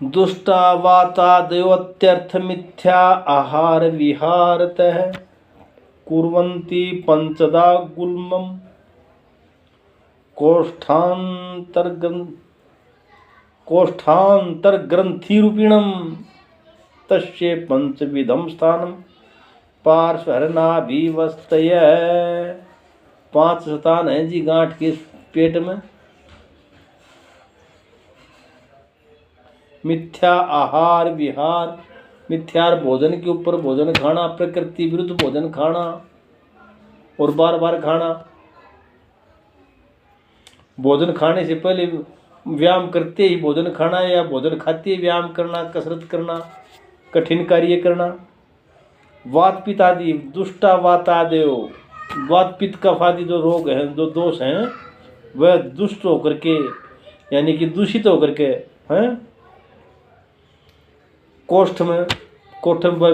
दुष्टावातादयोत्यर्थ मिथ्या आहार विहारतः कुर्वन्ति पंचदा गुल्मम् कोष्ठान्तर्ग्रन्थिरूपिणम् तस्य पंचविधम स्थानम पार्श्वहरनाभिवस्तय। 5 स्थान है जी गांठ के पेट में। मिथ्या आहार विहार, मिथ्यार भोजन के ऊपर भोजन खाना, प्रकृति विरुद्ध भोजन खाना और बार बार खाना। भोजन खाने से पहले व्यायाम करते ही भोजन खाना या भोजन खाते ही व्यायाम करना, कसरत करना, कठिन कार्य करना। वात पित्त आदि दुष्टा वातादयो, वात पित्त कफ आदि जो रोग हैं, जो दोष हैं, वह दुष्ट होकर के यानी कि दूषित होकर के हैं कोष्ठ में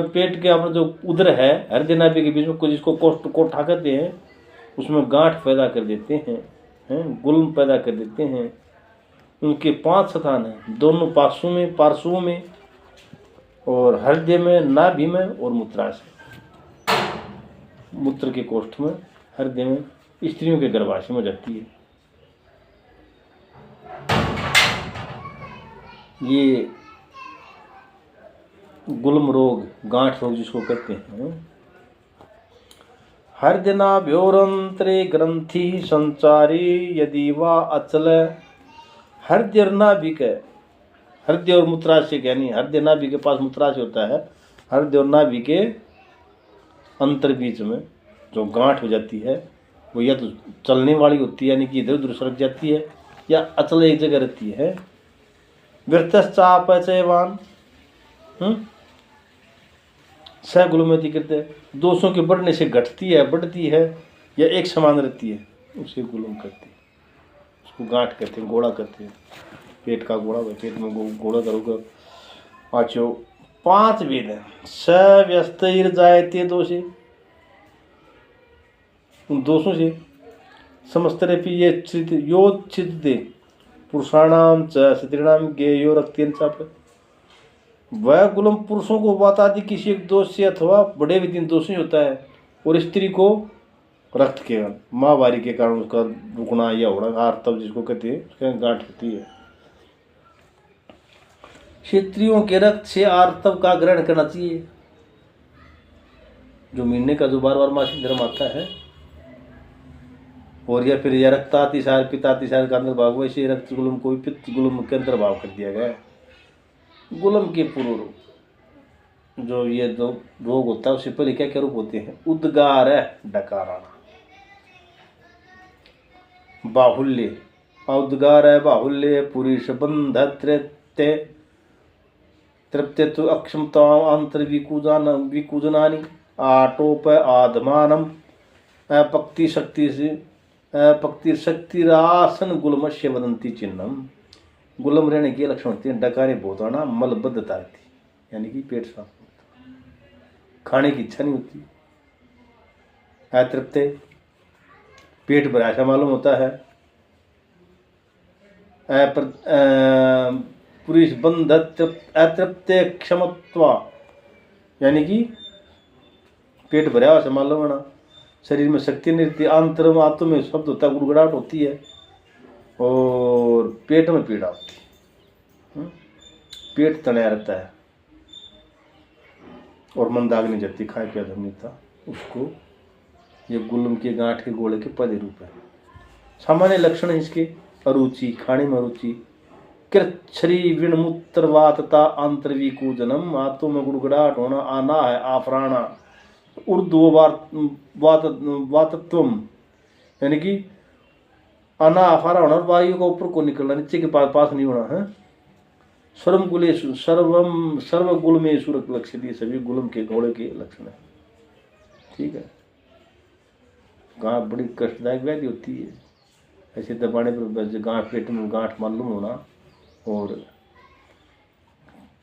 पेट के अपना जो उदर है हृदय नाभि के बीच में कुछ जिसको कोष्ठा कहते हैं, उसमें गांठ पैदा कर देते हैं, गुल्म पैदा कर देते हैं। उनके 5 स्थान हैं, दोनों पार्श्वों में और हृदय में, नाभि में और मूत्राशय। मूत्र के कोष्ठ में, हृदय में, स्त्रियों के गर्भाशय में जाती है। ये गुल्म रोग, गांठ रोग जिसको कहते हैं। हृदयनाभ्योरंतरे ग्रंथि संचारी यदि वा अचल। हृदय और नाभि के, हृदय और मूत्राशय यानी हृदय नाभि के पास मूत्राशय होता है, हृदय और नाभि के अंतर बीच में जो गांठ हो जाती है वो या तो चलने वाली होती है यानी कि इधर उधर सरक जाती है, या अचल एक जगह रहती है। वृत्तश्चापचयवान सगुलमति करते हैं। दोषों के बढ़ने से घटती है, बढ़ती है, या एक समान रहती है, उसे गुलम करते हैं। उसको गांठ कहते हैं, गोड़ा कहते हैं। पेट का गोड़ा, पेट में गोड़ा करोगे। पाँचों 5 वेद हैं। सव्यस्तर जायते दोषे, उन दोषों से समस्तरेपि ये योच्छिदते पुरुषाणाम च स्त्रीणाम गेयो रक्तेन चाप। वह गुलम पुरुषों को बात आदि किसी एक दोष से अथवा बड़े विधिन दोष नहीं होता है, और स्त्री को रक्त के माहवारी के कारण उसका रुकना या होना, आर्तव जिसको कहते हैं, उसके गांठ होती है। क्षत्रियों के रक्त से आर्तव का ग्रहण करना चाहिए। जो महीने का जो बार मासिक धर्म आता है, और या फिर यह रक्तातिसार पित्तातिसार का अंतर्भाव, वैसे रक्त गुलम को भी पित्त गुलम के अंतर्भाव कर दिया गया है। गुलम के पूर्व जो ये दो रोग होता है उससे पहले क्या क्या रूप होते हैं? उद्गार डकाराना, बाहुल्य, उद्गार बाहुल्य, पुरुष बंध तृप्यत्व अक्षमता अंतर विकूजनानि आटोप आधमानम अपक्ति शक्तिरासन गुलमस्य वदंती चिन्हम। गुलम रहने के लक्षण होते हैं डकारे भोताना, मलबद्धता रहती यानी कि पेट साफ होता, खाने की इच्छा नहीं होती, अतृप्त, पेट भरा ऐसा मालूम होता है, पुरुष बंध अतृप्त क्षमत्वा यानी कि पेट भरा ऐसा मालूम होना, शरीर में शक्ति नहीं रहती, आंतर में आत्म में शब्द होता है, गुड़गुड़ाहट होती है, और पेट में पीड़ा होती है, पेट तनाया रहता है, और मंदाग्नि नहीं जाती, खाए पिया धमनीता। उसको ये गुलम के गांठ के गोले के पद रूप है। सामान्य लक्षण है इसके अरुचि, खाने में अरुचि, कृच्छ्री विणमूत्रवातता अंतर्विकूजनम, आंतों में गुड़गुड़ाहट होना, आना है आफराना, वातत्वम यानी कि आना आफारा होना, वायु का ऊपर को निकलना, नीचे के पास नहीं होना है। सर्वगुलेशु सर्वगुलमेशु लक्षित, ये सभी गुलम के घोड़े के लक्षण है। ठीक है, गांठ बड़ी कष्टदायक व्याधि होती है, ऐसे दबाने पर गांठ, पेट में गांठ मालूम होना और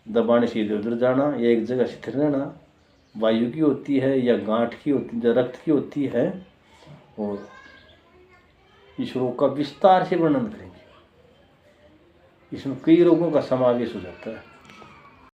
दबाने से इधर उधर जाना या एक जगह स्थिर रहना, वायु की होती है या गांठ की होती है, रक्त की होती है। और इस रोग का विस्तार से वर्णन करेंगे। इसमें कई रोगों का समावेश हो जाता है।